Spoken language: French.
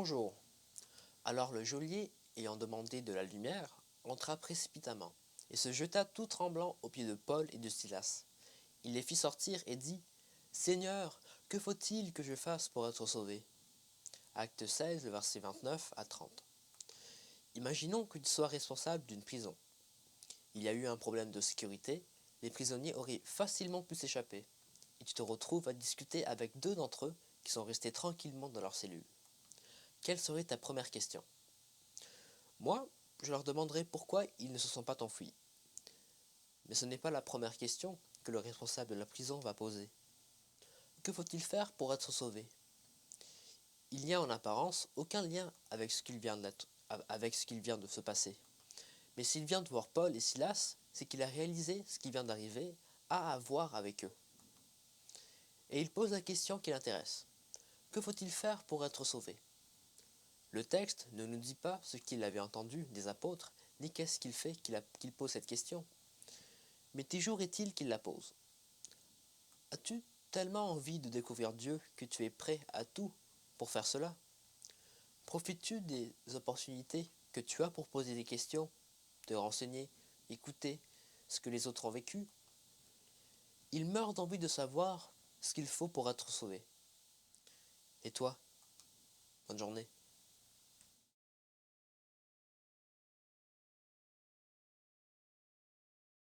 Bonjour. Alors le geôlier, ayant demandé de la lumière, entra précipitamment, et se jeta tout tremblant aux pieds de Paul et de Silas. Il les fit sortir et dit, Seigneur, que faut-il que je fasse pour être sauvé? Acte 16, le verset 29 à 30. Imaginons que tu sois responsable d'une prison. Il y a eu un problème de sécurité, les prisonniers auraient facilement pu s'échapper, et tu te retrouves à discuter avec deux d'entre eux qui sont restés tranquillement dans leur cellule. Quelle serait ta première question? Moi, je leur demanderai pourquoi ils ne se sont pas enfuis. Mais ce n'est pas la première question que le responsable de la prison va poser. Que faut-il faire pour être sauvé? Il n'y a en apparence aucun lien avec ce qu'il vient de se passer. Mais s'il vient de voir Paul et Silas, c'est qu'il a réalisé ce qui vient d'arriver a à voir avec eux. Et il pose la question qui l'intéresse. Que faut-il faire pour être sauvé? Le texte ne nous dit pas ce qu'il avait entendu des apôtres, ni qu'est-ce qu'il fait qu'il pose cette question. Mais toujours est-il qu'il la pose. As-tu tellement envie de découvrir Dieu que tu es prêt à tout pour faire cela? Profites-tu des opportunités que tu as pour poser des questions, te renseigner, écouter ce que les autres ont vécu? Il meurt d'envie de savoir ce qu'il faut pour être sauvé. Et toi, bonne journée.